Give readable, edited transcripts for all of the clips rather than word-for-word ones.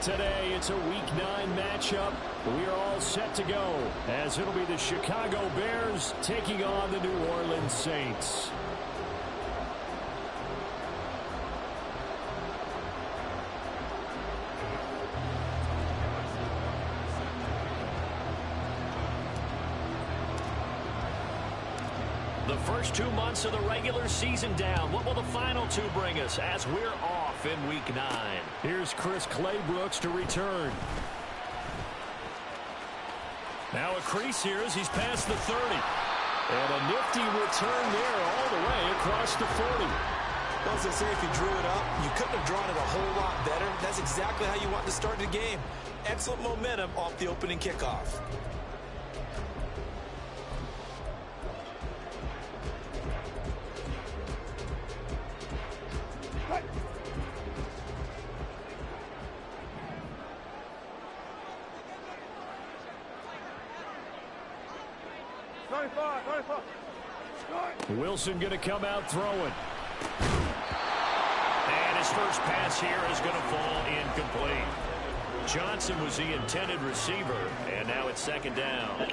Today, it's a Week 9 matchup. We are all set to go, as it'll be the Chicago Bears taking on the New Orleans Saints. The first 2 months of the regular season down. What will the final 2 bring us as we're off in Week 9? Here's Chris Claybrooks to return. Now a crease here as he's past the 30. And a nifty return there all the way across the 40. Well, as they say, if you drew it up, you couldn't have drawn it a whole lot better. That's exactly how you want to start the game. Excellent momentum off the opening kickoff. Wilson going to come out throwing. And his first pass here is going to fall incomplete. Johnson was the intended receiver, and now it's second down.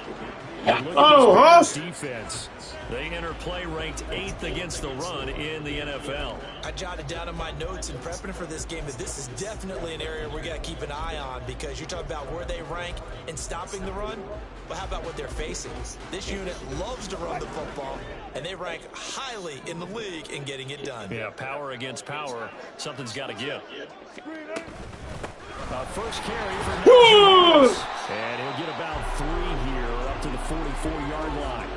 Defense. They enter play ranked 8th against the run in the NFL. I jotted down in my notes in prepping for this game that this is definitely an area we got to keep an eye on, because you talk about where they rank in stopping the run. But how about what they're facing? This unit loves to run the football, and they rank highly in the league in getting it done. Yeah, power against power. Something's got to give. First carry for Jones. And he'll get about 3 here up to the 44-yard line.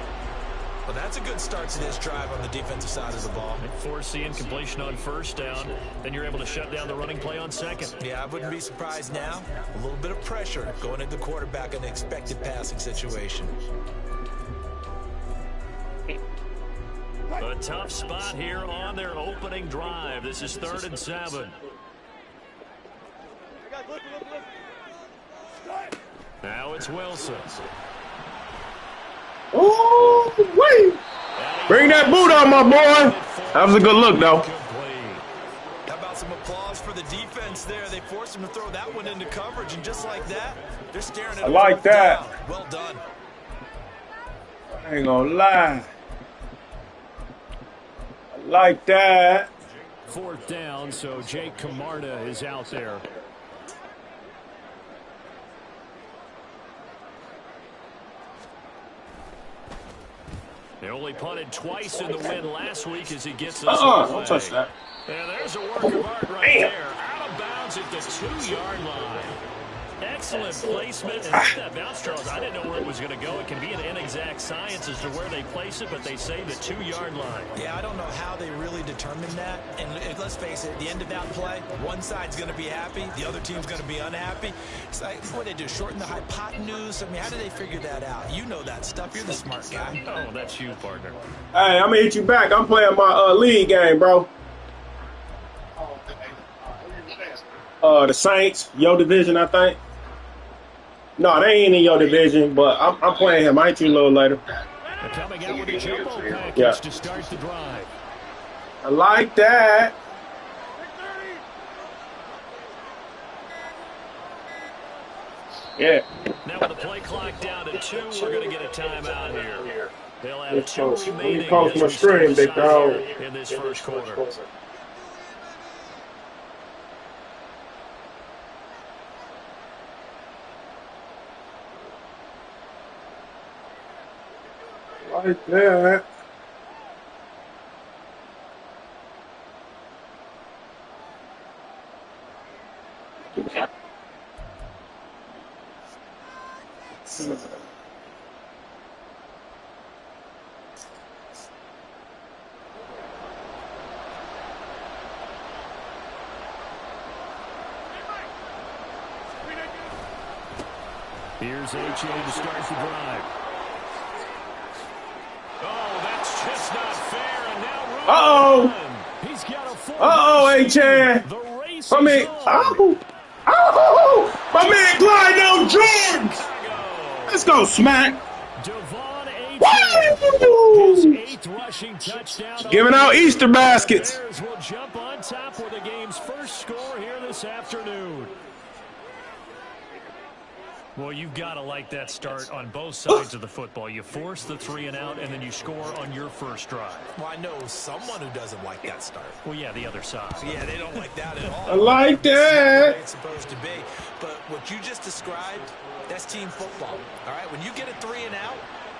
Well, that's a good start to this drive on the defensive side of the ball. They force the incompletion on first down. Then you're able to shut down the running play on second. Yeah, I wouldn't be surprised now. A little bit of pressure going at the quarterback in an expected passing situation. A tough spot here on their opening drive. This is 3rd and 7. Now it's Wilson. Oh, wait. Bring that boot on, my boy. That was a good look, though. How about some applause for the defense there? They forced him to throw that one into coverage, and just like that, they're staring at him. I like that. Down. Well done. I ain't gonna lie. I like that. 4th down, so Jake Camarda is out there. They only punted twice in the win last week as he gets this Don't touch that. And there's a work of art right there. Out of bounds at the 2-yard line. Excellent placement. And that bounce, Charles, I didn't know where it was going to go. It can be an inexact science as to where they place it, but they say the 2-yard line. Yeah, I don't know how they really determine that. And let's face it, at the end of that play, one side's going to be happy, the other team's going to be unhappy. It's like, what do they do, shorten the hypotenuse? I mean, how do they figure that out? You know that stuff. You're the smart guy. Oh, that's you, partner. Hey, I'm going to hit you back. I'm playing my league game, bro. The Saints, your division, I think. No, they ain't in your division, but I'm playing him. I hit you a little later. They're coming out with a jumbo package to start the drive. I like that. Yeah. Now with the play clock down to 2, we're going to get a timeout here. They'll have 2 remaining. Let me post my screen, big dog. In this first quarter. Like that. Here's H.A. to start the drive. Oh, that's just not fair. And now he's got a full H.A. I mean, my man Clyde on Jordan. Let's go, Smack. His 8th rushing touchdown. Giving out Easter baskets. Bears will jump on top with the game's first score here this afternoon. Well, you've got to like that start on both sides of the football. You force the 3 and out, and then you score on your first drive. Well, I know someone who doesn't like that start. Well, yeah, the other side. Yeah, they don't like that at all. I like that. It's supposed to be. But what you just described, that's team football. All right, when you get a 3 and out,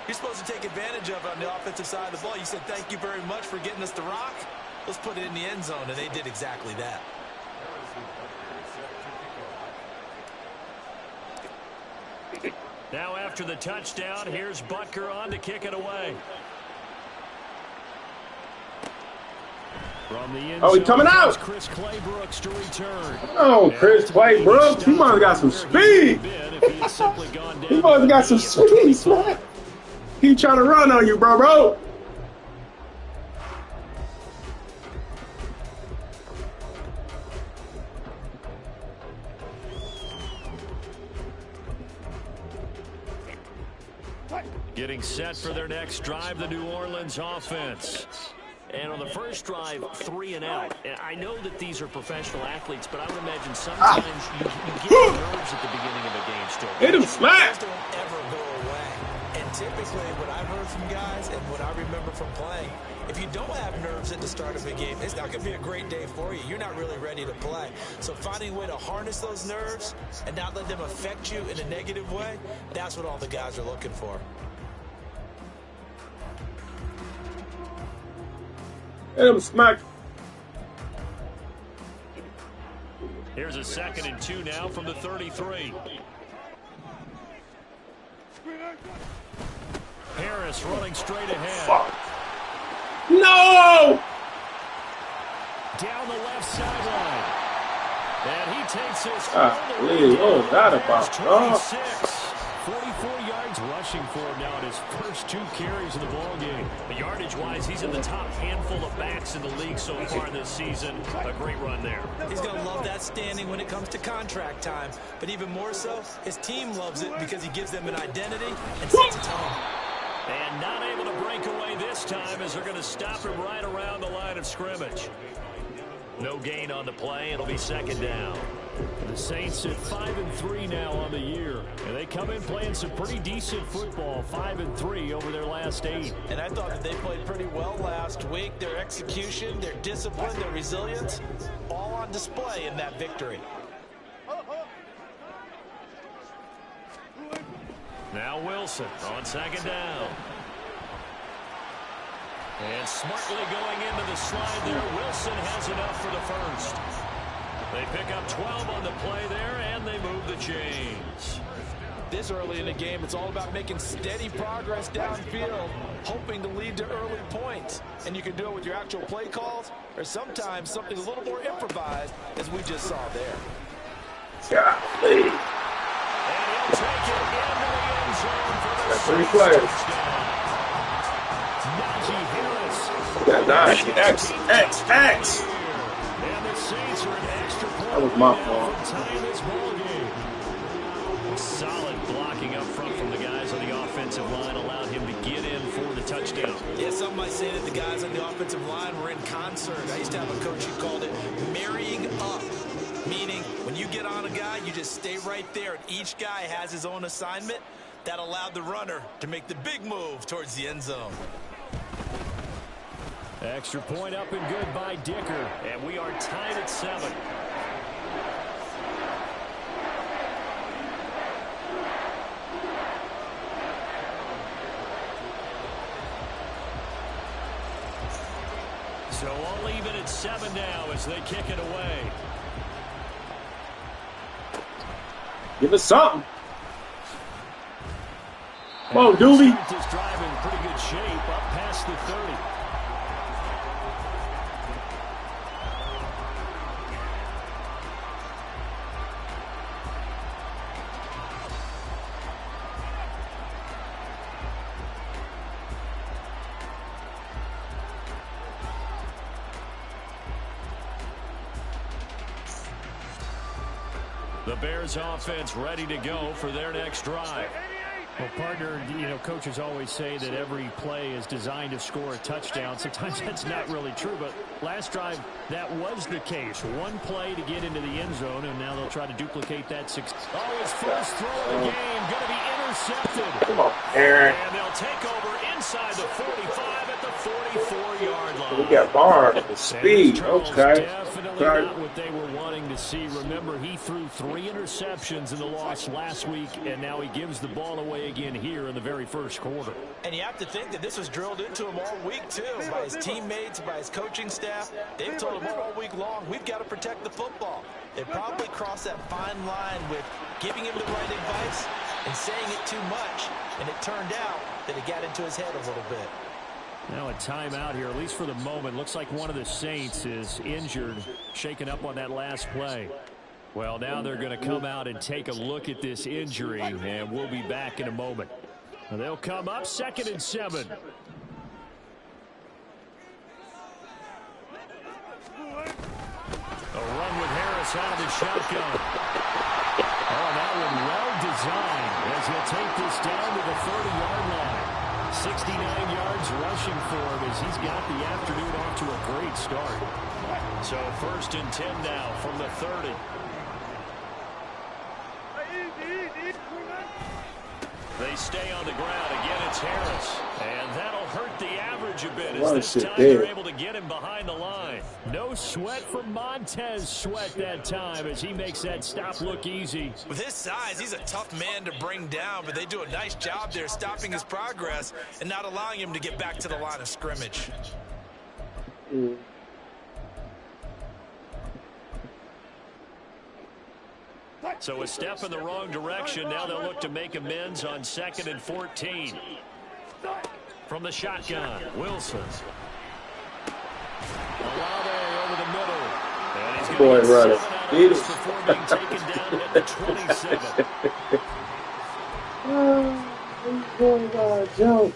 you're supposed to take advantage of it on the offensive side of the ball. You said, thank you very much for getting us the rock. Let's put it in the end zone, and they did exactly that. Now after the touchdown, here's Butker on to kick it away. From the end Oh, he coming out. Chris Claybrooks to return. Oh, Chris Claybrooks. He must have got some speed. He must have got some speed, Smack. He trying to run on you, bro. Getting set for their next drive, the New Orleans offense. And on the first drive, 3 and out. I know that these are professional athletes, but I would imagine sometimes you get nerves at the beginning of a game still. Hit him, Smack. Those don't ever go away. And typically what I've heard from guys and what I remember from playing, if you don't have nerves at the start of a game, it's not going to be a great day for you. You're not really ready to play. So finding a way to harness those nerves and not let them affect you in a negative way, that's what all the guys are looking for. Hit him, Smack. Here's a 2nd and 2 now from the 33. Harris running straight ahead. Fuck. No! Down the left sideline. And he takes his what was that about? 26. 44 yards rushing for him now in his first 2 carries of the ball game. But yardage-wise, he's in the top handful of backs in the league so far this season. A great run there. He's going to love that standing when it comes to contract time. But even more so, his team loves it because he gives them an identity and sets a tone. And not able to break away this time as they're going to stop him right around the line of scrimmage. No gain on the play. It'll be 2nd down. The Saints at 5-3 now on the year. And they come in playing some pretty decent football, 5-3 over their last 8. And I thought that they played pretty well last week. Their execution, their discipline, their resilience, all on display in that victory. Now Wilson on 2nd down. And smartly going into the slide there. Wilson has enough for the first. They pick up 12 on the play there, and they move the chains. This early in the game, it's all about making steady progress downfield, hoping to lead to early points. And you can do it with your actual play calls, or sometimes something a little more improvised, as we just saw there. Golly. And he'll take it into the end zone for the 3 players. Najee Harris. Got Najee. X. And the Saints are an extra point. That was my fault. Tying this ball game. Solid blocking up front from the guys on the offensive line allowed him to get in for the touchdown. Yeah, some might say that the guys on the offensive line were in concert. I used to have a coach who called it marrying up, meaning when you get on a guy, you just stay right there, and each guy has his own assignment. That allowed the runner to make the big move towards the end zone. Extra point up and good by Dicker. And we are tied at 7. So all even at 7 now as they kick it away. Give us something. Whoa, Doobie. This drive in pretty good shape up past the 30. The Bears offense ready to go for their next drive. Well, partner, you know, coaches always say that every play is designed to score a touchdown. Sometimes that's not really true, but last drive, that was the case. One play to get into the end zone, and now they'll try to duplicate that success. Oh, his first throw of the game going to be intercepted. Come on, Aaron. And they'll take over inside the 45 at the 44-yard line. We got Barnes with speed. Okay. Definitely not what they were wanting to see. Remember, he threw 3 interceptions in the loss last week, and now he gives the ball away again here in the very first quarter. And you have to think that this was drilled into him all week, too, by his teammates, by his coaching staff. They've told him all week long, we've got to protect the football. They probably crossed that fine line with giving him the right advice and saying it too much, and it turned out that it got into his head a little bit. Now a timeout here, at least for the moment. Looks like one of the Saints is injured, shaken up on that last play. Well, now they're going to come out and take a look at this injury, and we'll be back in a moment. They'll come up 2nd and 7. A run with Harris out of the shotgun. Oh, that one well designed as he'll take this down to the 30-yard line. 69 yards rushing for him as he's got the afternoon off to a great start. So 1st and 10 now from the 30. They stay on the ground. Again, it's Harris. And that'll hurt the average a bit as this time they're able to get him behind the line. No sweat from Montez Sweat that time as he makes that stop look easy. With his size, he's a tough man to bring down, but they do a nice job there stopping his progress and not allowing him to get back to the line of scrimmage. So a step in the wrong direction. Now they'll look to make amends on 2nd and 14. From the shotgun, Wilson. Olave over the middle. And he's going to get 7 out of this before being taken down at the 27. He's going to jump.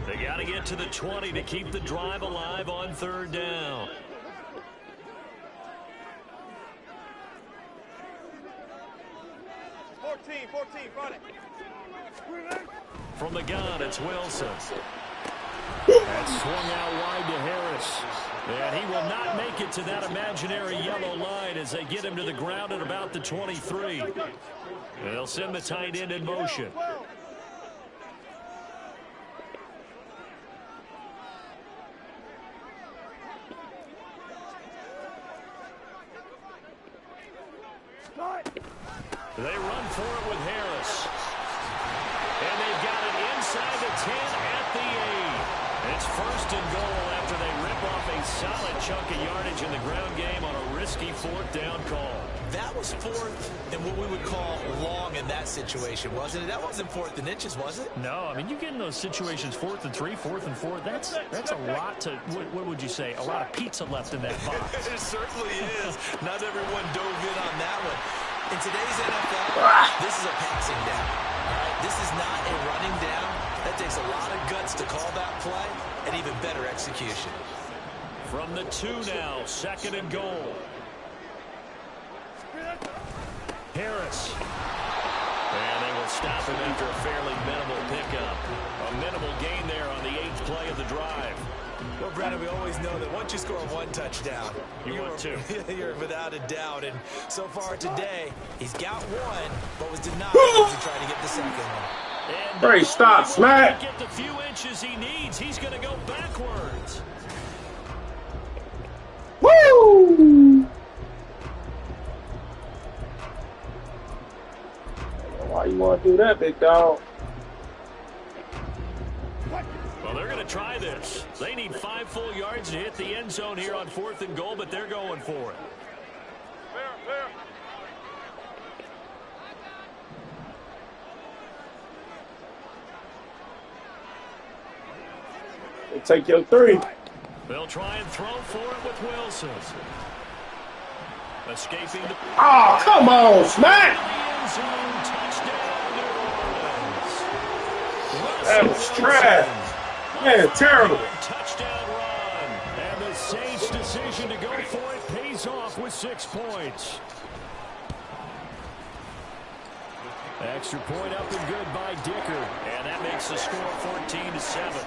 They got to get to the 20 to keep the drive alive on 3rd down. From the gun, it's Wilson. That's swung out wide to Harris. And he will not make it to that imaginary yellow line as they get him to the ground at about the 23. And they'll send the tight end in motion. They run for it with Harris. And they've got it inside the 10 at the 8. It's 1st and goal after they rip off a solid chunk of yardage in the ground game on a risky 4th down call. That was 4th and what we would call long in that situation, wasn't it? That wasn't 4th and inches, was it? No, I mean, you get in those situations 4th and 3, 4th and 4. That's a lot to, what would you say, a lot of pizza left in that box. It certainly is. Not everyone dove in on that one. In today's NFL, this is a passing down. All right? This is not a running down. That takes a lot of guts to call that play and even better execution. From the 2 now, 2nd and goal. Harris. And they will stop him after a fairly minimal pickup. A minimal gain there on the 8th play of the drive. Well, Brandon, we always know that once you score 1 touchdown, you want 2. You're without a doubt. And so far today, he's got 1, but was denied to try to get the 2nd one. Great stop, Smack. Get the few inches he needs. He's going to go backwards. Woo! Why you want to do that, big dog? Well, they're going to try this. They need 5 full yards to hit the end zone here on 4th and goal, but they're going for it. Fair. They take your 3. They'll try and throw for it with Wilson. Escaping the... Oh, come on, Smack! That was trash. Man, terrible. Touchdown run. And the the Saints' decision to go for it pays off with 6 points. Extra point up and good by Dicker. And that makes the score 14-7.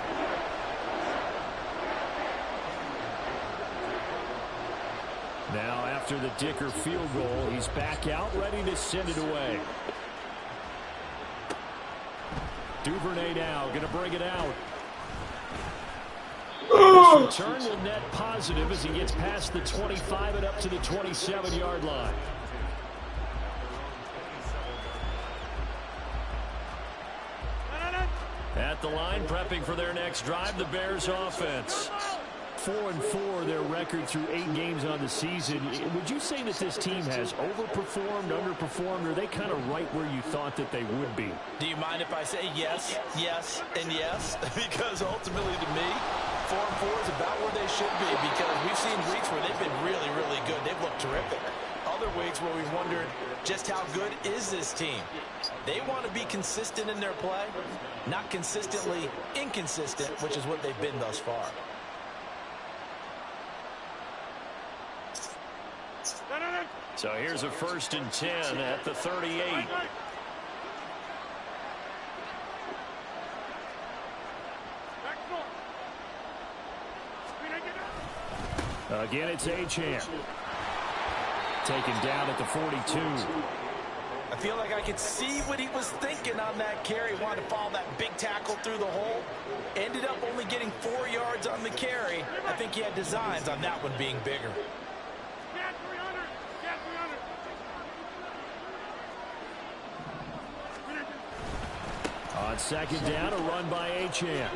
Now after the Dicker field goal, he's back out ready to send it away. Duvernay now going to bring it out. This return will net positive as he gets past the 25 and up to the 27-yard line. At the line, prepping for their next drive, the Bears offense. 4-4 their record through 8 games on the season. Would you say that this team has overperformed, underperformed, or are they kind of right where you thought that they would be? Do you mind if I say yes, yes, and yes? Because ultimately to me, 4-4 is about where they should be, because we've seen weeks where they've been really, really good. They've looked terrific. Other weeks where we've wondered just how good is this team. They want to be consistent in their play, not consistently inconsistent, which is what they've been thus far. So here's a 1st and 10 at the 38. Again, it's Achane. Taken down at the 42. I feel like I could see what he was thinking on that carry. Wanted to follow that big tackle through the hole. Ended up only getting 4 yards on the carry. I think he had designs on that one being bigger. On 2nd down, a run by Achane.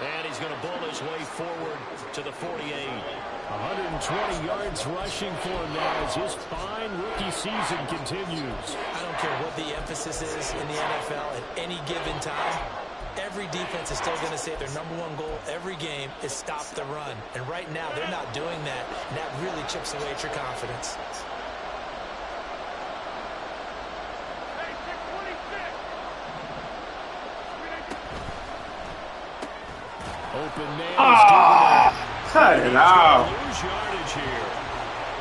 And he's going to bull his way forward to the 48. 120 yards rushing for him now as his fine rookie season continues. I don't care what the emphasis is in the NFL at any given time. Every defense is still going to say their #1 goal every game is stop the run. And right now, they're not doing that. And that really chips away at your confidence. Open man. Cut it out. Lose yardage here.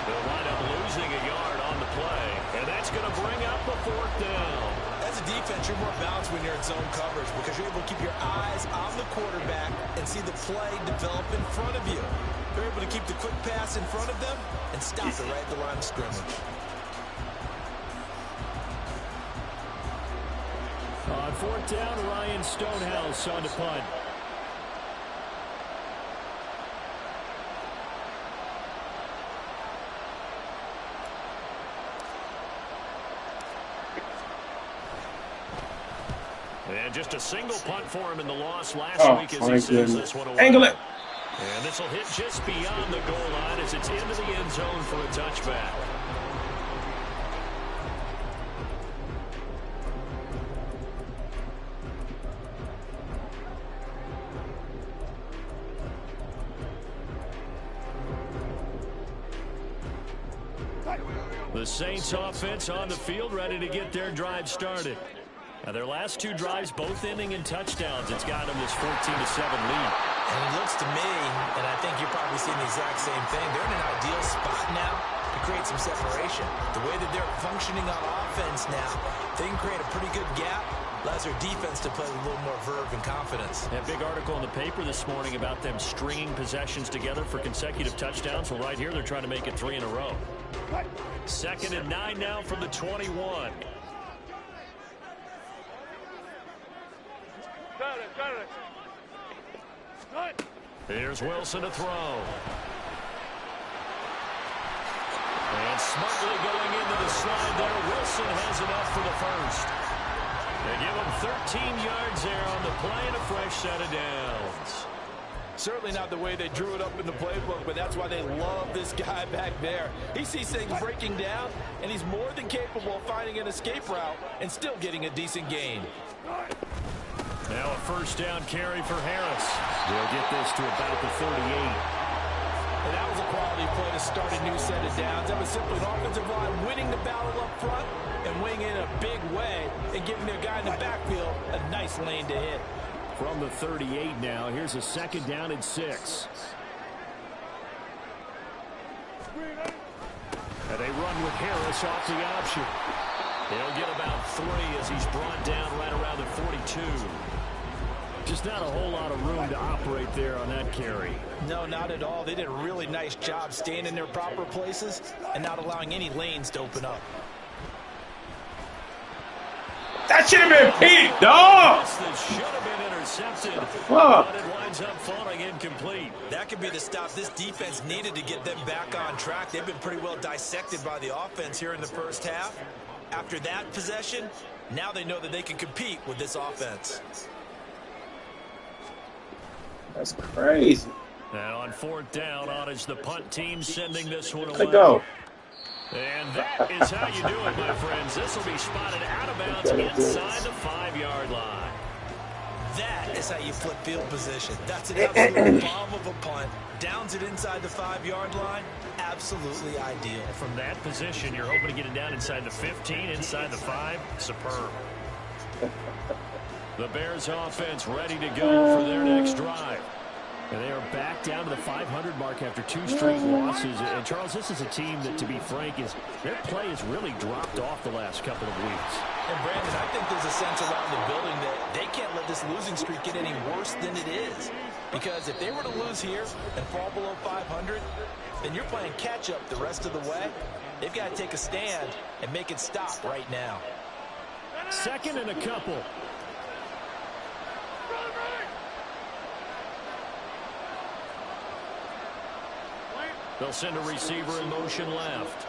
They'll wind up losing a yard on the play. And that's going to bring up the 4th down. As a defense, you're more balanced when you're in zone coverage because you're able to keep your eyes on the quarterback and see the play develop in front of you. You're able to keep the quick pass in front of them and stop it right at the line of scrimmage. On 4th down, Ryan Stonehouse on the punt. And just a single punt for him in the loss last week as he sends this one away. Angle it. And this will hit just beyond the goal line as it's into the end zone for a touchback. The Saints offense on the field ready to get their drive started. Now their last 2 drives, both ending in touchdowns. It's got them this 14-7 lead. And it looks to me, and I think you're probably seeing the exact same thing, they're in an ideal spot now to create some separation. The way that they're functioning on offense now, they can create a pretty good gap. Allows their defense to play with a little more verve and confidence. A big article in the paper this morning about them stringing possessions together for consecutive touchdowns. Well, right here, they're trying to make it 3 in a row. 2nd and 9 now from the 21. Here's Wilson to throw. And smartly going into the slide there. Wilson has enough for the 1st. They give him 13 yards there on the play and a fresh set of downs. Certainly not the way they drew it up in the playbook, but that's why they love this guy back there. He sees things breaking down, and he's more than capable of finding an escape route and still getting a decent gain. Now a 1st down carry for Harris. They'll get this to about the 38. And that was a quality play to start a new set of downs. That was simply an offensive line winning the battle up front and winning in a big way and giving their guy in the backfield a nice lane to hit. From the 38 now, here's a 2nd down and 6. And they run with Harris off the option. He'll get about 3 as he's brought down right around the 42. Just not a whole lot of room to operate there on that carry. No, not at all. They did a really nice job staying in their proper places and not allowing any lanes to open up. That should have been picked, dog. That should have been intercepted, Fuck. but it winds up falling incomplete. That could be the stop this defense needed to get them back on track. They've been pretty well dissected by the offense here in the first half. After that possession, now they know that they can compete with this offense. That's crazy. And on 4th down, on is the punt team sending this one away. Let go. And that is how you do it, my friends. This will be spotted out of bounds inside the 5-yard line. That is how you flip field position. That's an absolute bomb of a punt. Downs it inside the 5-yard line. Absolutely ideal. From that position, you're hoping to get it down inside the 15, inside the 5. Superb. The Bears offense ready to go for their next drive. And they are back down to the 500 mark after 2 straight losses. And, Charles, this is a team that, to be frank, their play has really dropped off the last couple of weeks. And, Brandon, I think there's a sense around the building that they can't let this losing streak get any worse than it is. Because if they were to lose here and fall below 500, then you're playing catch-up the rest of the way. They've got to take a stand and make it stop right now. 2nd and a couple. They'll send a receiver in motion left.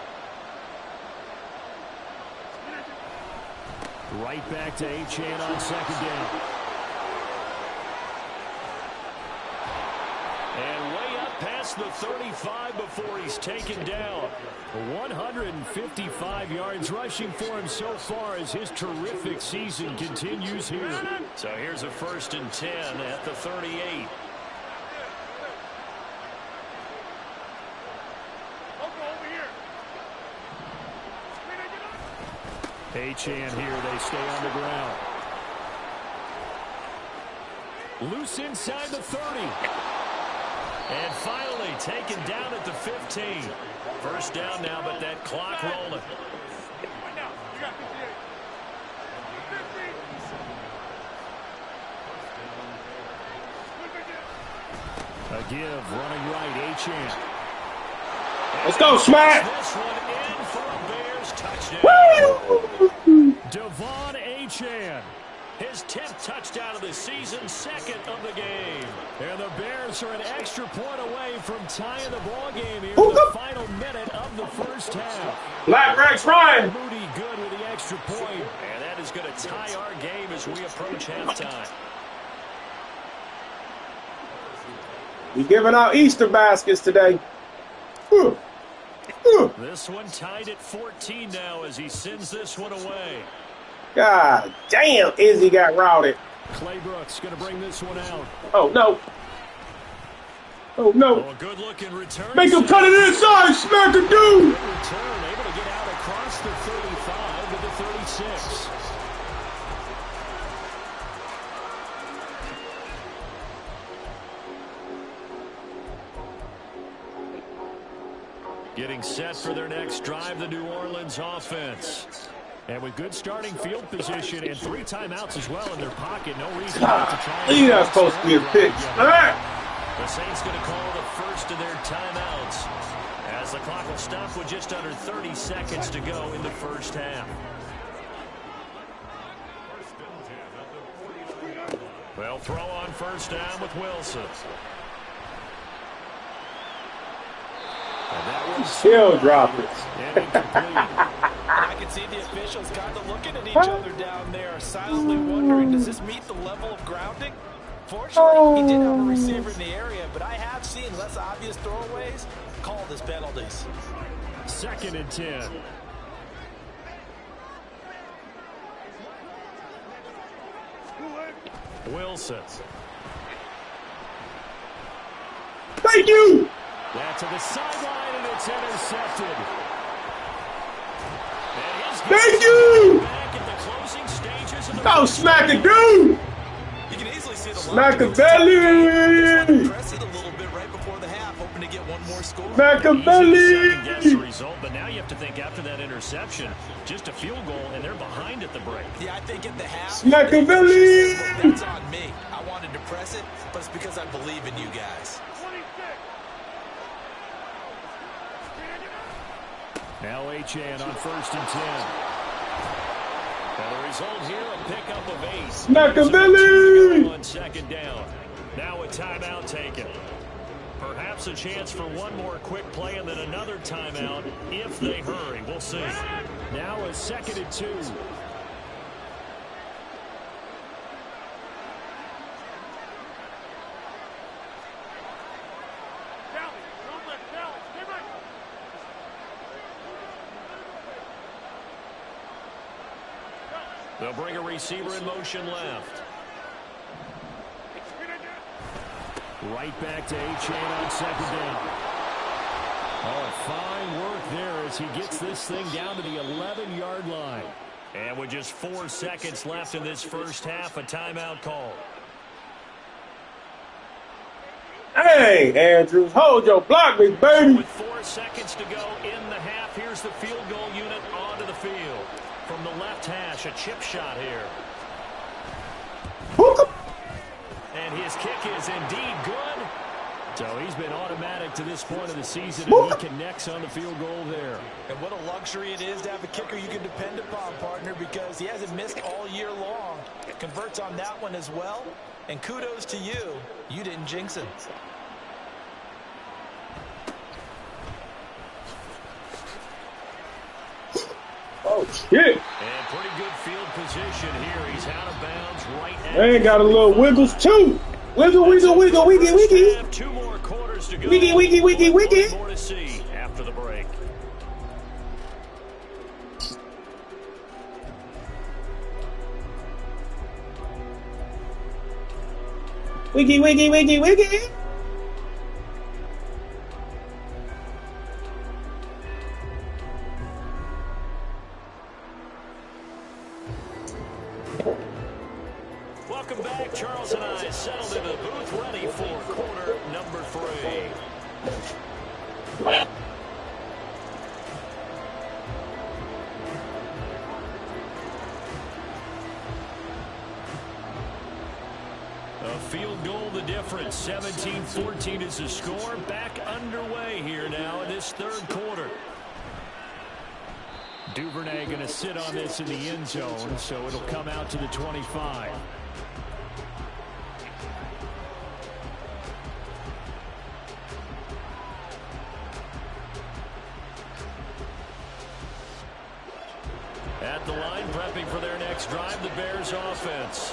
Right back to Achane on 2nd down. And way up past the 35 before he's taken down. 155 yards rushing for him so far as his terrific season continues here. So here's a 1st and 10 at the 38. Achane here, they stay on the ground. Loose inside the 30. And finally taken down at the 15. 1st down now, but that clock rolling. A give, running right, Achane. Let's go, Smack. This one in for a Bears touchdown. Woo! Devon Achane, his 10th touchdown of the season, 2nd of the game. And the Bears are an extra point away from tying the ball game here in the final minute of the first half. Black Rex Ryan. Moody good with the extra point, and that is going to tie our game as we approach halftime. We're giving out Easter baskets today. This one tied at 14 now as he sends this one away. God damn, Izzy got routed. Claybrooks going to bring this one out. Oh, no. Oh, no. Oh, a good-looking return. Make him cut it inside, Smack a dude. Good return, able to get out across the 35 to the 36. Getting set for their next drive, the New Orleans offense. And with good starting field position and 3 timeouts as well in their pocket, no reason not to try. You're not supposed to be a pick. The Saints going to call the first of their timeouts as the clock will stop with just under 30 seconds to go in the first half. Well, throw on 1st down with Wilson. And that was Chill drop it. and incomplete. I can see the officials kind of looking at each other down there, silently wondering, does this meet the level of grounding? Fortunately, he did have a receiver in the area, but I have seen less obvious throwaways called as penalties. 2nd and 10. Wilson. Thank you. That to the sideline, and it's intercepted. Thank you. Back in the closing stages of the Go, Smack a dude. You can easily see the Smack a belly. press it a little bit right before the half, hoping hoping to get one more score. Easy to second guess the Machiavelli! result, but now you have to think after that interception, just a field goal, and they're behind at the break. Yeah, I think at the half, Machiavelli! that's on me. I wanted to press it, but it's because I believe in you guys. 26. Now Achane on 1st and 10. And the result here, a pickup of 8. Machiavelli! On 2nd down. Now a timeout taken. Perhaps a chance for one more quick play and then another timeout if they hurry. We'll see. Now a 2nd and 2. They'll bring a receiver in motion left. Right back to Achane on 2nd down. Oh, fine work there as he gets this thing down to the 11-yard line. And with just 4 seconds left in this first half, a timeout call. Hey, Andrews, hold your block, big baby. With 4 seconds to go in the half, here's the field goal unit onto the field. From the left hash, a chip shot here. And his kick is indeed good. So he's been automatic to this point of the season, and he connects on the field goal there. And what a luxury it is to have a kicker you can depend upon, partner, because he hasn't missed all year long. Converts on that one as well. And kudos to you. You didn't jinx him. Oh, shit. And pretty good field position here. He's out of bounds right at They got a little wiggles, too. Wiggle, wiggle, wiggle, wiggy, wiggy. 2 more quarters to go. Wiggy, wiggy, wiggy, wiggy. More to see after the break. Wiggy, wiggy, wiggy, wiggy. Welcome back. Charles and I settled in the booth, ready for quarter number 3. A field goal the difference. 17-14 is the score. Back underway here now in this 3rd quarter. Duvernay going to sit on this in the end zone, so it'll come out to the 25. At the line, prepping for their next drive, the Bears offense.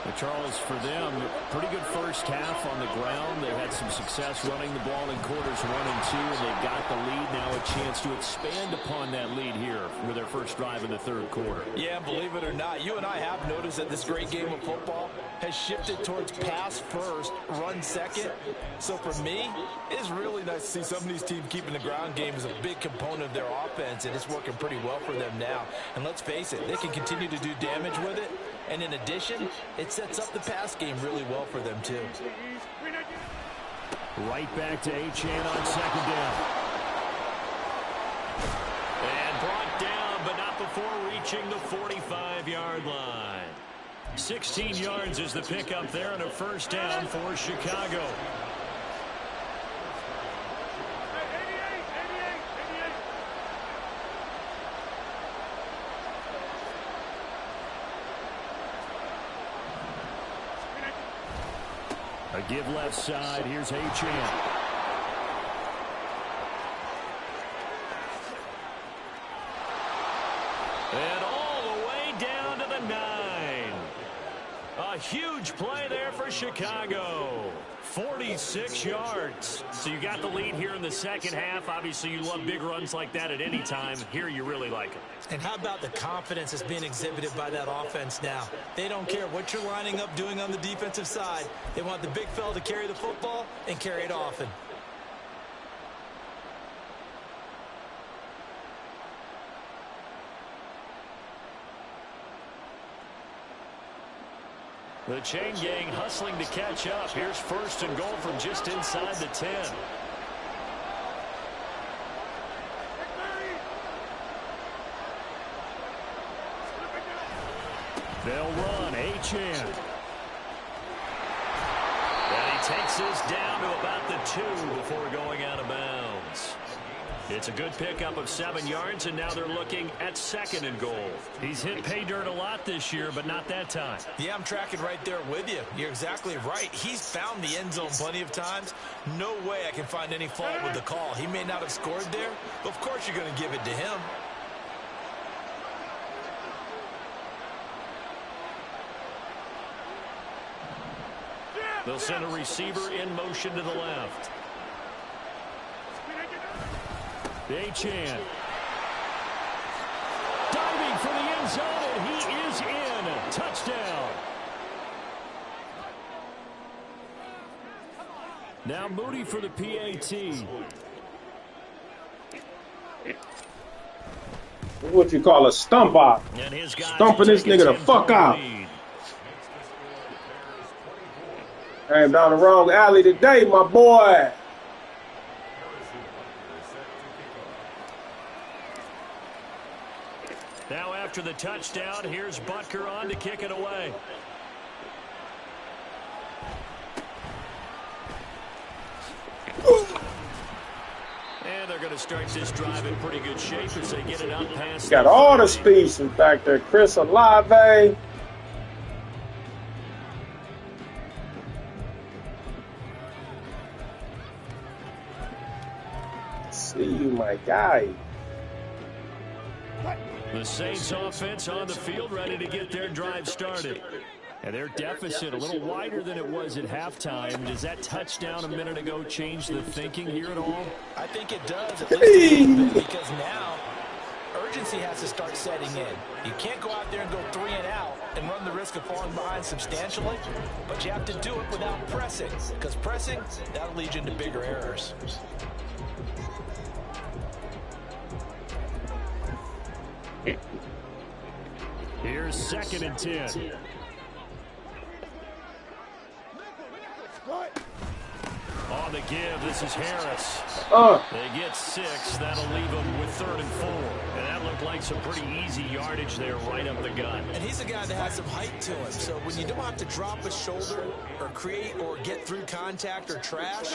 But Charles, for them, pretty good first half on the ground. They had some success running the ball in quarters 1 and 2, and they got the lead. Now a chance to expand upon that lead here with their first drive in the 3rd quarter. Yeah, believe it or not, you and I have noticed that this great game of football has shifted towards pass first, run second. So for me, it's really nice to see some of these teams keeping the ground game as a big component of their offense, and it's working pretty well for them now. And let's face it, they can continue to do damage with it. And in addition, it sets up the pass game really well for them, too. Right back to Achane on 2nd down. And brought down, but not before reaching the 45-yard line. 16 yards is the pickup there and a first down for Chicago. A give left side. Here's Achane. And all the way down to the 9. A huge play there for Chicago. 46 yards. So you got the lead here in the second half. Obviously, you love big runs like that at any time. Here, you really like it. And how about the confidence that's being exhibited by that offense now? They don't care what you're lining up doing on the defensive side. They want the big fella to carry the football and carry it often. The chain gang hustling to catch up. Here's 1st and goal from just inside the 10. They'll run. Achane. And he takes this down to about the 2 before going out of bounds. It's a good pickup of 7 yards, and now they're looking at 2nd and goal. He's hit pay dirt a lot this year, but not that time. Yeah, I'm tracking right there with you. You're exactly right. He's found the end zone plenty of times. No way I can find any fault with the call. He may not have scored there, but of course you're going to give it to him. They'll send a receiver in motion to the left. Achane. Diving for the end zone, and he is in. Touchdown. Now Moody for the PAT. What you call a stump out? Stumping this nigga the fuck out. Came down the wrong alley today, my boy. Now after the touchdown, here's Butker on to kick it away. And they're going to start this drive in pretty good shape as they get it out past. Got all the speeds back there. Chris Olave. See you, my guy. The Saints offense on the field, ready to get their drive started. And their deficit a little wider than it was at halftime. Does that touchdown a minute ago change the thinking here at all? I think it does, at least a little bit, because now urgency has to start setting in. You can't go out there and go 3 and out and run the risk of falling behind substantially, but you have to do it without pressing, because pressing, that'll lead you into bigger errors. Here's 2nd and 10. On the give, this is Harris. They get 6. That'll leave them with 3rd and 4. And that looked like some pretty easy yardage there right up the gut. And he's a guy that has some height to him. So when you don't have to drop a shoulder or create or get through contact or trash,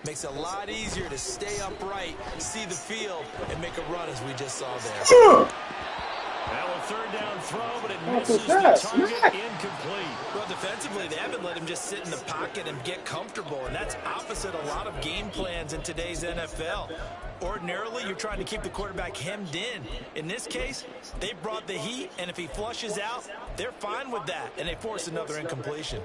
makes it a lot easier to stay upright, see the field, and make a run as we just saw there. Now a 3rd down throw, but it misses the target, incomplete. Well, defensively, they haven't let him just sit in the pocket and get comfortable, and that's opposite a lot of game plans in today's NFL. Ordinarily, you're trying to keep the quarterback hemmed in. In this case, they brought the heat, and if he flushes out, they're fine with that, and they force another incompletion.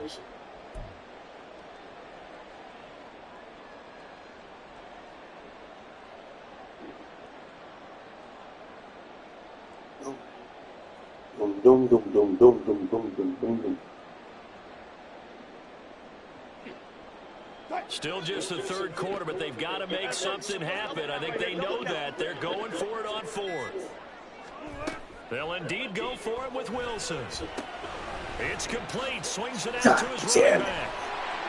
Dum, dum, dum, dum, dum, dum, dum, dum, dum. Still just the 3rd quarter, but they've got to make something happen. I think they know that. They're going for it on 4th. They'll indeed go for it with Wilson. It's complete. Swings it out to his running back.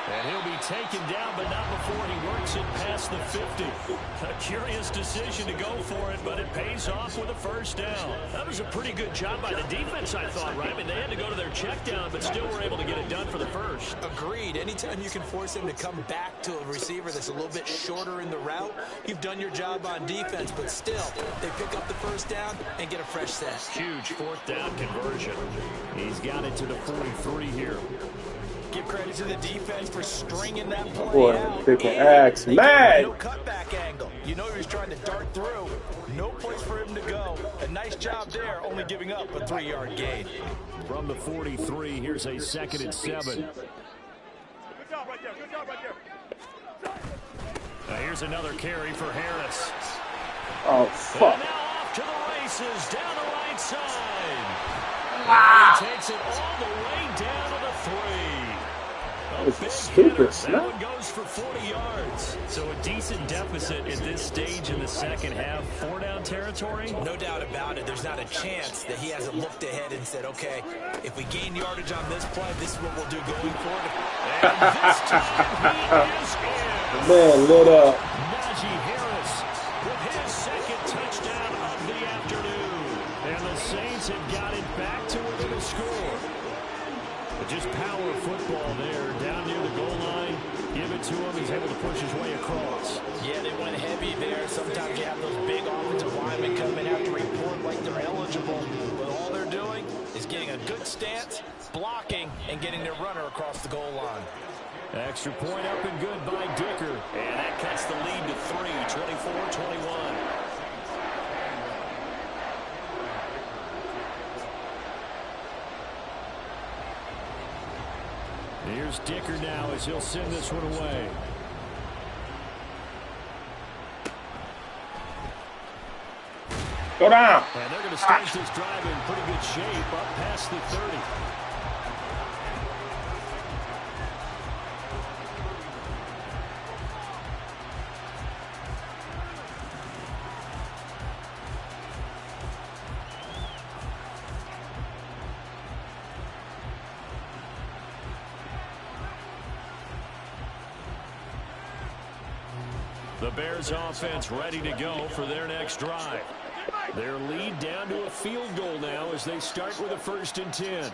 And he'll be taken down, but not before he works it past the 50. A curious decision to go for it, but it pays off with a 1st down. That was a pretty good job by the defense, I thought, right? I mean, they had to go to their check down, but still were able to get it done for the 1st. Agreed. Anytime you can force him to come back to a receiver that's a little bit shorter in the route, you've done your job on defense, but still, they pick up the 1st down and get a fresh set. Huge 4th down conversion. He's got it to the 43 here. Give credit to the defense for stringing that play Boy, out. people axe mad. No cutback angle. You know he was trying to dart through. No place for him to go. A nice job there, only giving up a 3-yard gain. From the 43, here's a 2nd and 7. Good job right there. Good job right there. Here's another carry for Harris. Oh, fuck. And now off to the races down the right side. Ah. He takes it all the way down to the 3. This is stupid, that one goes for 40 yards. So a decent deficit at this stage in the 2nd half. 4-down territory? No doubt about it. There's not a chance that he hasn't looked ahead and said, okay, if we gain yardage on this play, this is what we'll do going forward. And this time he is in. Man, lit up. Najee Harris with his 2nd touchdown of the afternoon. And the Saints have got it back to within a score. Just power football there. Down near the goal line. Give it to him. He's able to push his way across. Yeah, they went heavy there. Sometimes you have those big offensive linemen come and have to report like they're eligible. But all they're doing is getting a good stance, blocking, and getting their runner across the goal line. Extra point up and good by Dicker. And that cuts the lead to 3, 24-21. Here's Dicker now as he'll send this one away. Go down. And they're going to start this drive in pretty good shape up past the 30. The Bears offense ready to go for their next drive. Their lead down to a field goal now as they start with a 1st and 10.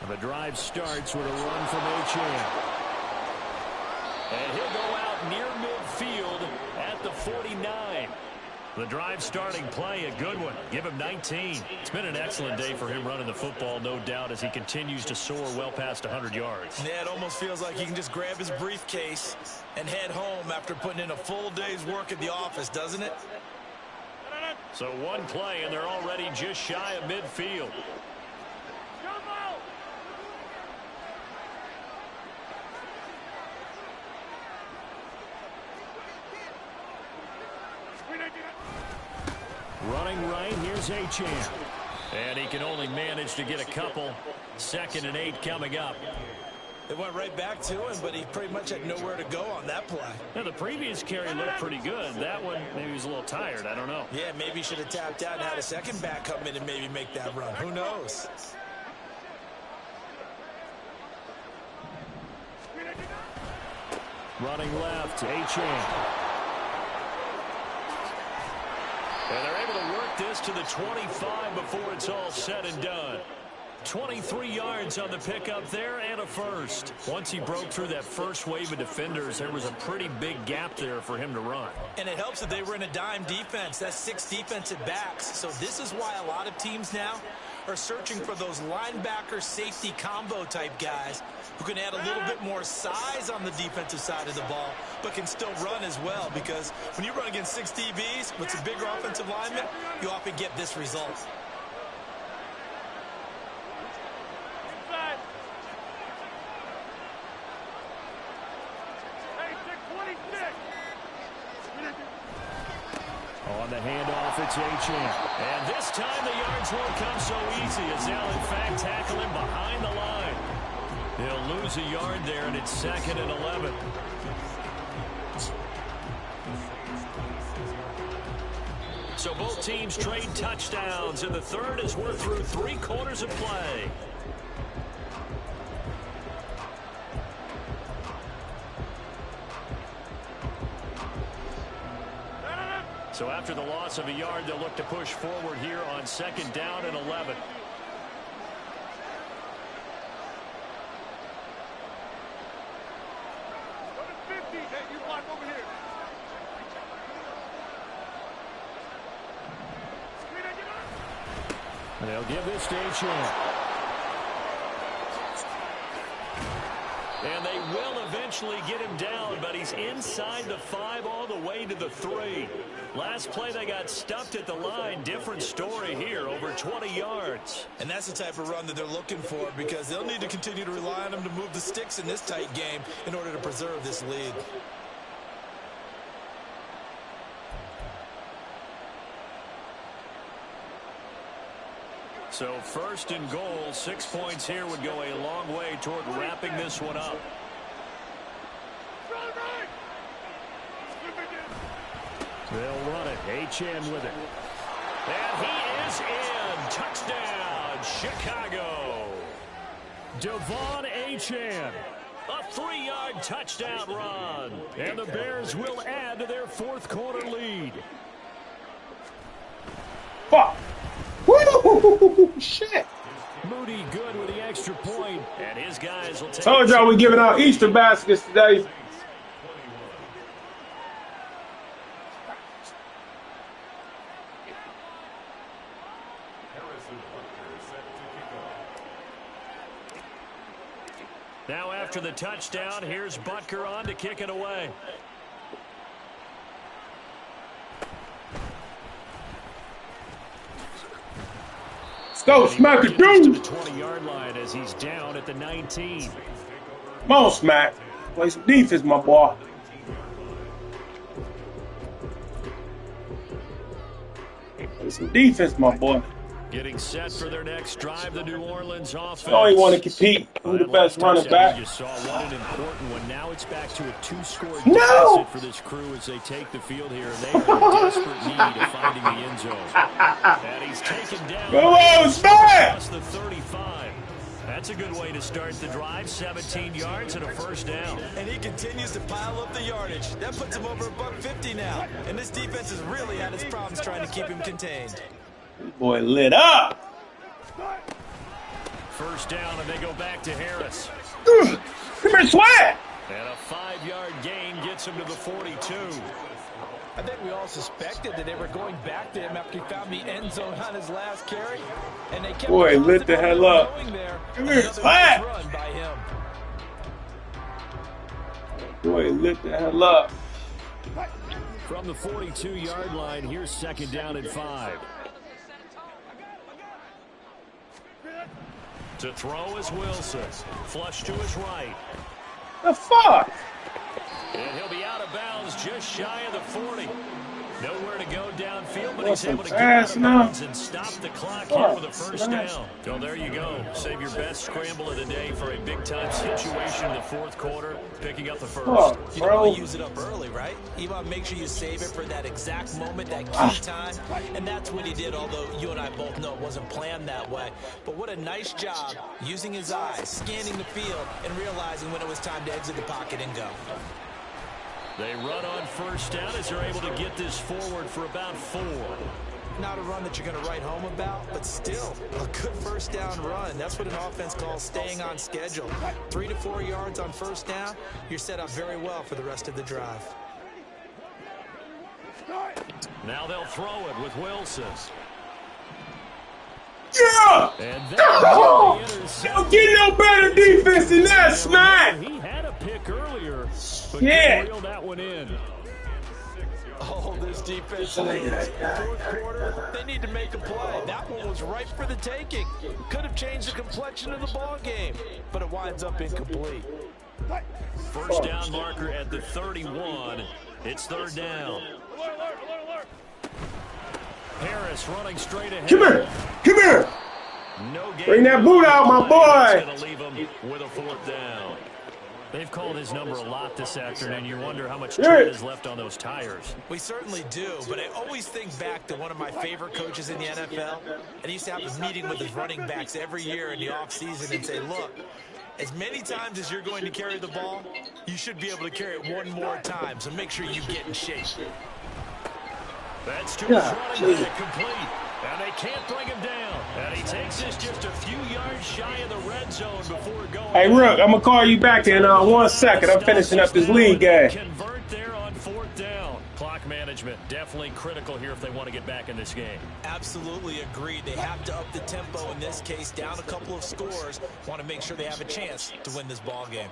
And the drive starts with a run from Achane. And he'll go out near midfield at the 49. The drive starting play, a good one. Give him 19. It's been an excellent day for him running the football, no doubt, as he continues to soar well past 100 yards. Yeah, it almost feels like he can just grab his briefcase and head home after putting in a full day's work at the office, doesn't it? So one play, and they're already just shy of midfield. Running right, here's Achane. And he can only manage to get a couple. 2nd and 8 coming up. It went right back to him, but he pretty much had nowhere to go on that play. Now, the previous carry looked pretty good. That one, maybe he was a little tired. I don't know. Yeah, maybe he should have tapped out and had a second back come in and maybe make that run. Who knows? Running left, Achane. And they're able to work this to the 25 before it's all said and done. 23 yards on the pickup there and a first. Once he broke through that first wave of defenders, there was a pretty big gap there for him to run. And it helps that they were in a dime defense. That's 6 defensive backs. So this is why a lot of teams now are searching for those linebacker safety combo type guys who can add a little bit more size on the defensive side of the ball, but can still run as well, because when you run against 6 DBs with some bigger offensive linemen, you often get this result. On the handoff, it's Achane. And this time the yards won't come so easy as they'll, in fact, tackle him behind the line. He'll lose a yard there, and it's 2nd and 11. So both teams trade touchdowns, and the third as we're through 3 quarters of play. So after the loss of a yard, they'll look to push forward here on 2nd down and 11. And they'll give this to Achane. And they will eventually get him down, but he's inside the 5 all the way to the 3. Last play they got stuffed at the line. Different story here, over 20 yards. And that's the type of run that they're looking for, because they'll need to continue to rely on him to move the sticks in this tight game in order to preserve this lead. So 1st and goal, 6 points here would go a long way toward wrapping this one up. They'll run it. Achane with it. And he is in. Touchdown, Chicago. Devon Achane. A 3-yard touchdown run. And the Bears will add to their 4th quarter lead. fuck. Woo! Shit. Moody good with the extra point, and his guys will take. Told y'all we giving out Easter baskets today. Now after the touchdown, here's Butker on to kick it away. Let's go, Smack it, dude. 20-yard line as he's down at the 19. Come on, Smack. Play some defense, my boy. Play some defense, my boy. Getting set for their next drive, the New Orleans offense. Oh, you want to compete? Who's the best running back? You saw what an important one. Now it's back to a two-score No! deficit for this crew as they take the field here. They are in desperate need of finding the end zone. And he's taken down. Go on, Smack! The 35. That's a good way to start the drive. 17 yards and a first down. And he continues to pile up the yardage. That puts him over $150 now. And this defense has really had its problems trying to keep him contained. Boy, lit up. First down, and they go back to Harris. Come here, Sweat. And a 5-yard gain gets him to the 42. I think we all suspected that they were going back to him after he found the end zone on his last carry. And they kept Boy, lit the hell up. Come here, Sweat. Run by him. Boy, lit the hell up. From the 42-yard line, here's second down and 5. To throw is Wilson. Flush to his right. The fuck? And he'll be out of bounds just shy of the 40. Nowhere to go downfield, but he's able to get out of bounds and stop the clock here with a first down. So there you go. Save your best scramble of the day for a big-time situation in the fourth quarter, picking up the first. Fuck, You don't want bro. to use it up early, right? You want to make sure you save it for that exact moment, that key time. And that's what he did, although you and I both know it wasn't planned that way. But what a nice job using his eyes, scanning the field, and realizing when it was time to exit the pocket and go. They run on first down as they're able to get this forward for about 4. Not a run that you're going to write home about, but still a good first down run. That's what an offense calls staying on schedule. 3 to 4 yards on first down, you're set up very well for the rest of the drive. Now they'll throw it with Wilson. Yeah! And Oh! Don't get no better defense than that, Smack! He had a pick earlier, but Yeah. reeled that one in. Oh, this defense leads. Fourth quarter, they need to make a play. That one was ripe for the taking. Could have changed the complexion of the ball game, but it winds up incomplete. First down marker at the 31. It's third down. Alert, alert, alert, alert. Harris running straight ahead. Come here! Come here! No gain. Bring that boot out, my boy! That's going to leave him with a fourth down. They've called his number a lot this afternoon. You wonder how much tread is left on those tires. We certainly do, but I always think back to one of my favorite coaches in the NFL, and he used to have a meeting with his running backs every year in the offseason and say, look, as many times as you're going to carry the ball, you should be able to carry it one more time, so make sure you get in shape. That's to his running back complete. And they can't bring him down. And he takes this just a few yards shy of the red zone before going. Hey, Rook, I'm going to call you back in 1 second. I'm finishing up this league game. Convert there on fourth down. Clock management definitely critical here if they want to get back in this game. Absolutely agreed. They have to up the tempo in this case, down a couple of scores. Want to make sure they have a chance to win this ball game.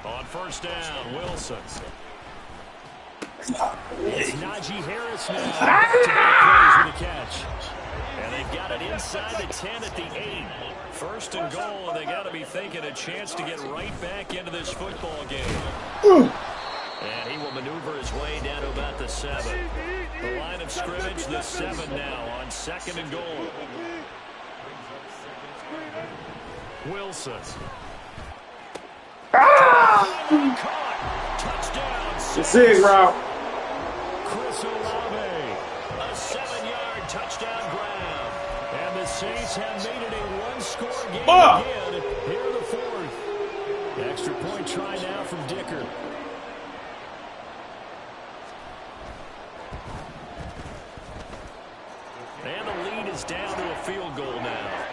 On first down, Wilson. It's Najee Harris now. Back-to-back plays with a catch. And they've got it inside the 10 at the 8. First and goal, and they got to be thinking a chance to get right back into this football game. And he will maneuver his way down to about the 7. The line of scrimmage, the 7 now on second and goal. Wilson. Touchdown. The sig route. Chris Olave, a 7-yard touchdown grab. And the Saints have made it a one-score game again here in the fourth. Extra point try now from Dicker. field goal now.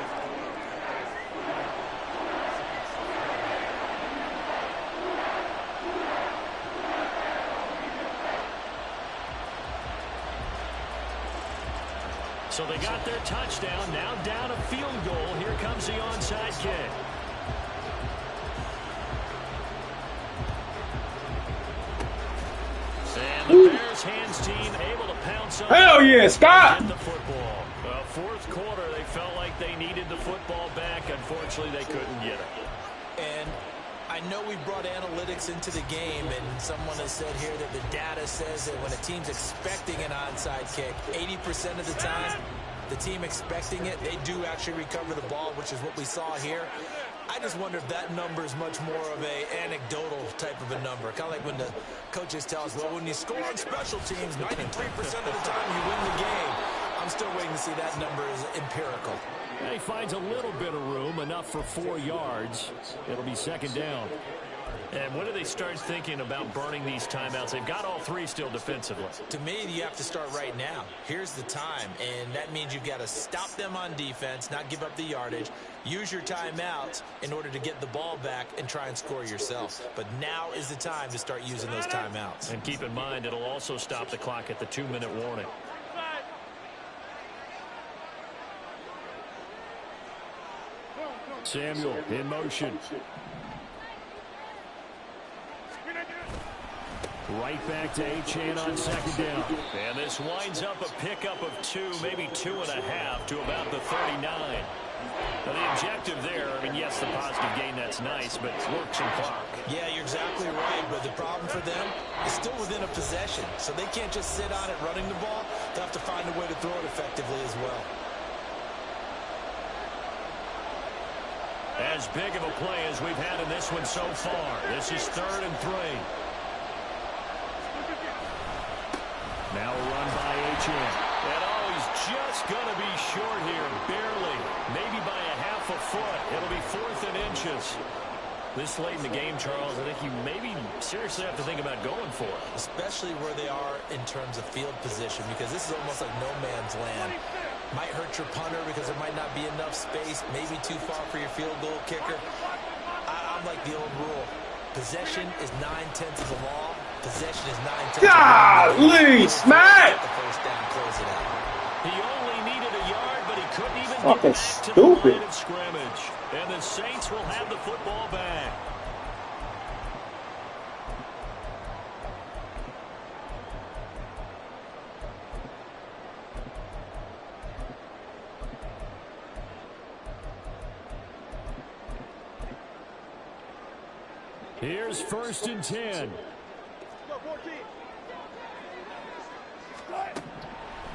So they got their touchdown, now down a field goal. Here comes the onside kick. And the Bears hands team able to pounce on. Hell yeah, Scott! The football. Fourth quarter, they felt like they needed the football back. Unfortunately, they couldn't get it. And I know we brought analytics into the game, and someone has said here that the data says that when a team's expecting an onside kick, 80% of the time, the team expecting it, they do actually recover the ball, which is what we saw here. I just wonder if that number is much more of a anecdotal type of a number. Kind of like when the coaches tell us, well, when you score on special teams, 93% of the time you win the game. I'm still waiting to see that number is empirical. He finds a little bit of room, enough for 4 yards. It'll be second down. And when do they start thinking about burning these timeouts? They've got all 3 still defensively. To me, you have to start right now. Here's the time, and that means you've got to stop them on defense, not give up the yardage, use your timeouts in order to get the ball back and try and score yourself. But now is the time to start using those timeouts. And keep in mind, it'll also stop the clock at the 2-minute warning. Samuel in motion. Right back to Achane on second down. And this winds up a pickup of 2, maybe 2.5 to about the 39. Now the objective there, I mean, yes, the positive gain, that's nice, but work some clock. Yeah, you're exactly right, but the problem for them is still within a possession. So they can't just sit on it running the ball. They'll have to find a way to throw it effectively as well. As big of a play as we've had in this one so far. This is 3rd and 3. Now a run by Achane. And he's just going to be short here, barely. Maybe by a half a foot. It'll be 4th and inches. This late in the game, Charles, I think you maybe seriously have to think about going for it. Especially where they are in terms of field position, because this is almost like no man's land. Might hurt your punter because there might not be enough space, maybe too far for your field goal kicker. I'm like the old rule. Possession is 9/10 of the law. Possession is 9/10 of the law. Golly, Smack! The first down, close it out. He only needed a yard, but he couldn't even get Fucking back to stupid. the line of scrimmage. And the Saints will have the football back. Here's 1st and 10.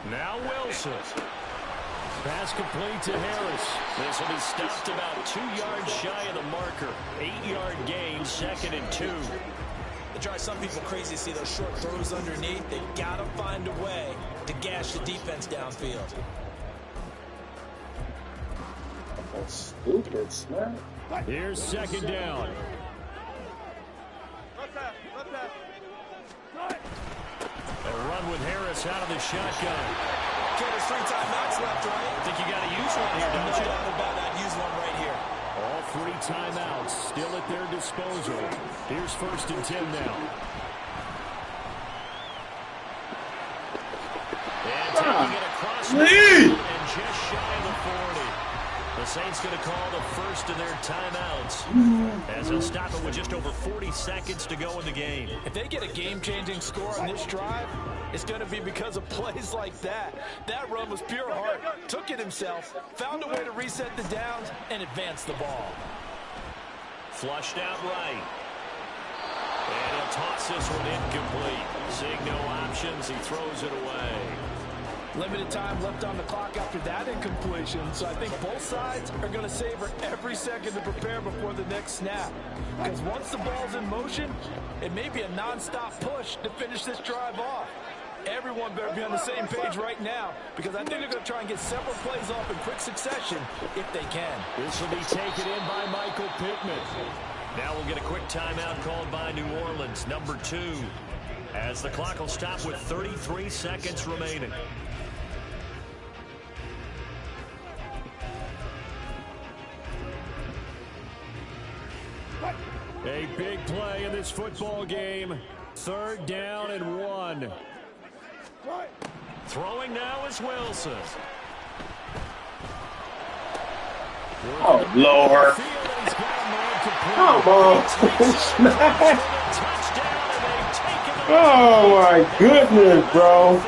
Now Wilson. Pass complete to Harris. This will be stopped about 2 yards shy of the marker. 8-yard gain, 2nd and 2. They drive some people crazy to see those short throws underneath. They've got to find a way to gash the defense downfield. That's stupid, Smack. Here's 2nd down. A run with Harris out of the shotgun. Okay, there's 3 timeouts left, right? I think you got to use one here, don't No you? doubt about that. Use one right here. All 3 timeouts still at their disposal. Here's 1st and 10 now. And taking it across the field and just shy of the 40. The Saints going to call the first of their timeouts as they'll stop it with just over 40 seconds to go in the game. If they get a game-changing score on this drive, it's going to be because of plays like that. That run was pure heart. Took it himself, found a way to reset the downs, and advance the ball. Flushed out right. And he'll toss this one incomplete. Seeing no options, he throws it away. Limited time left on the clock after that incompletion, so I think both sides are going to savor every second to prepare before the next snap. Because once the ball's in motion, it may be a non-stop push to finish this drive off. Everyone better be on the same page right now, because I think they're going to try and get several plays off in quick succession if they can. This will be taken in by Michael Pittman. Now we'll get a quick timeout called by New Orleans, number 2, as the clock will stop with 33 seconds remaining. A big play in this football game. 3rd down and 1. Throwing now is Wilson. Oh, Lord. Come on. Oh, my goodness, bro.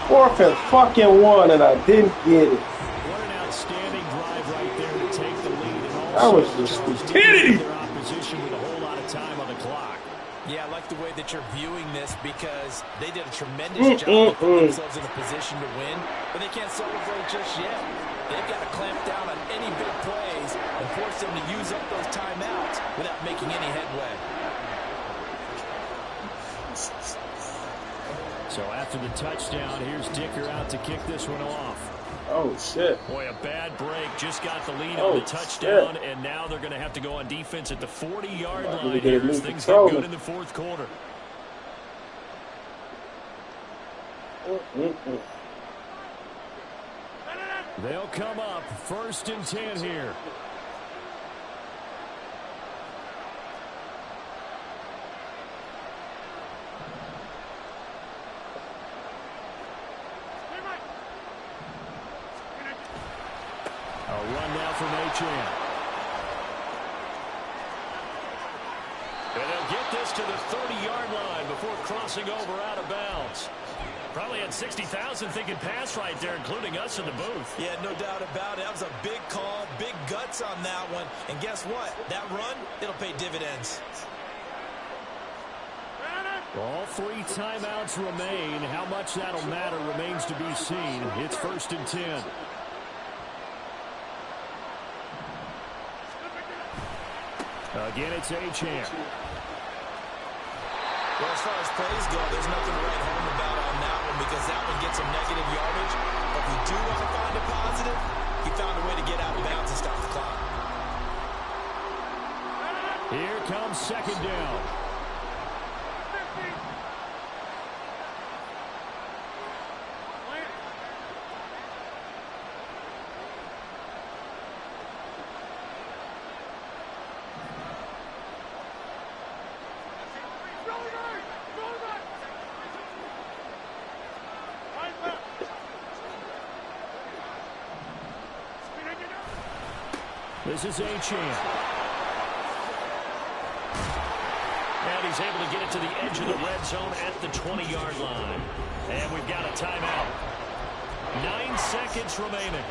4th and fucking 1, and I didn't get it. What an outstanding drive right there to take the lead. That was just stupidity. Their opposition with a whole lot of time on the clock. Yeah, I like the way that you're viewing this because they did a tremendous job to put themselves in a position to win, but they can't celebrate just yet. They've got to clamp down on any big plays and force them to use up those timeouts without making any headway. So after the touchdown, here's Dicker out to kick this one off. Oh, shit. Boy, a bad break. Just got the lead Oh, on the touchdown, shit. and now they're going to have to go on defense at the 40-yard line here as things get control. good in the 4th quarter. They'll come up 1st and 10 here. A run now from Achane. And they'll get this to the 30-yard line before crossing over out of bounds. Probably had 60,000 thinking pass right there, including us in the booth. Yeah, no doubt about it. That was a big call, big guts on that one. And guess what? That run, it'll pay dividends. All 3 timeouts remain. How much that'll matter remains to be seen. It's 1st and 10. Again, it's Achane. Well, as far as plays go, there's nothing to write home about on that one because that one gets some negative yardage. But if you do want to find a positive, he found a way to get out of bounds and stop the clock. Here comes 2nd down. This is Achane. And he's able to get it to the edge of the red zone at the 20-yard line. And we've got a timeout. 9 seconds remaining.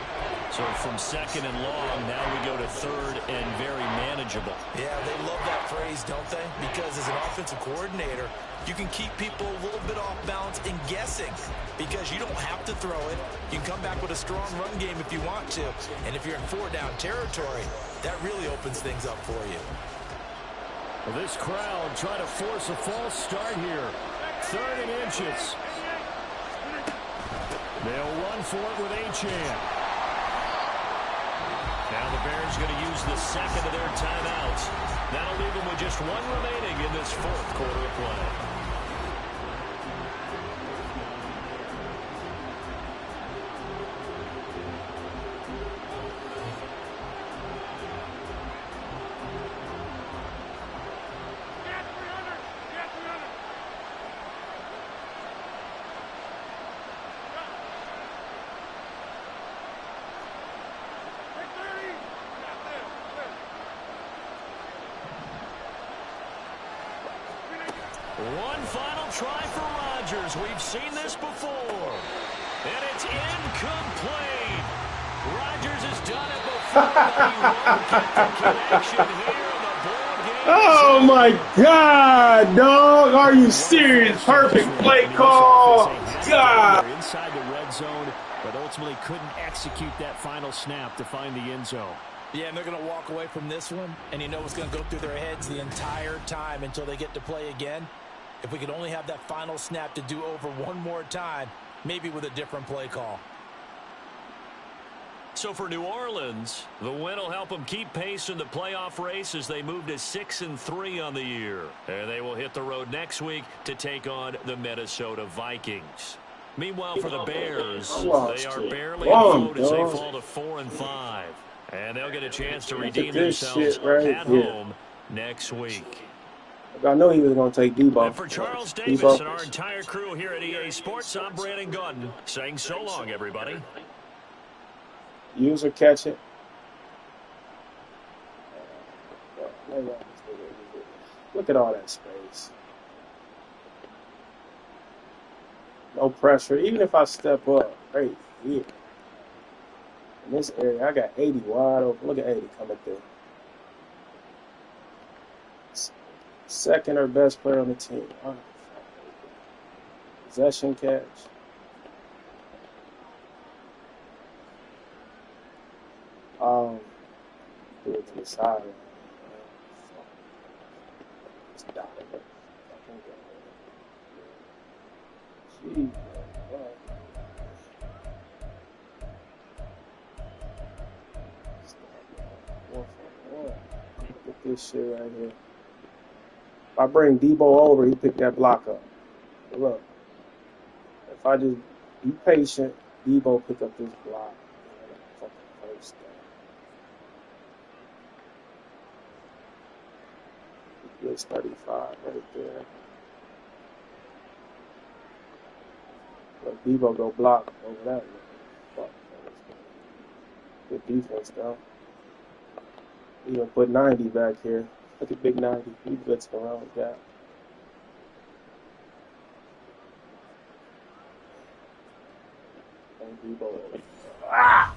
So from 2nd and long, now we go to 3rd and very manageable. Yeah, they love that phrase, don't they? Because as an offensive coordinator, you can keep people a little bit off balance and guessing because you don't have to throw it. You can come back with a strong run game if you want to. And if you're in 4-down territory, that really opens things up for you. Well, this crowd trying to force a false start here. 3rd and inches. They'll run for it with Achane. Now the Bears going to use the 2nd of their timeouts. That'll leave them with just 1 remaining in this 4th quarter of play. One final try for Rodgers. We've seen this before. And it's incomplete. Rodgers has done it before, but he won't get the connection here in the ball game. Oh, my God, dog. Are you serious? Perfect play call. God. Inside the red zone, but ultimately couldn't execute that final snap to find the end zone. Yeah, and they're going to walk away from this one, and you know what's going to go through their heads the entire time until they get to play again. If we could only have that final snap to do over one more time, maybe with a different play call. So for New Orleans, the win will help them keep pace in the playoff race as they move to 6-3 on the year. And they will hit the road next week to take on the Minnesota Vikings. Meanwhile, for the Bears, they are barely afloat as they fall to 4-5. And they'll get a chance to Look at redeem this themselves shit right at here. home next week. I know he was going to take Debo. And for Charles Davis Debo. and our entire crew here at EA Sports, I'm Brandon Gunn saying so long, everybody. Use or catch it. Look at all that space. No pressure. Even if I step up right here in this area, I got 80 wide open. Look at 80 coming through. Second or best player on the team. Possession catch. Do it to the side. Just dot it. Gee, look at this shit right here. If I bring Debo over, he picked that block up. But look, if I just be patient, Debo pick up this block. Fucking first down. He gets 35 right there. But Debo go block over that way. Fuck. Good defense though. Even put 90 back here. Look at big 90. He blitzing around with that. And Debo. Ah!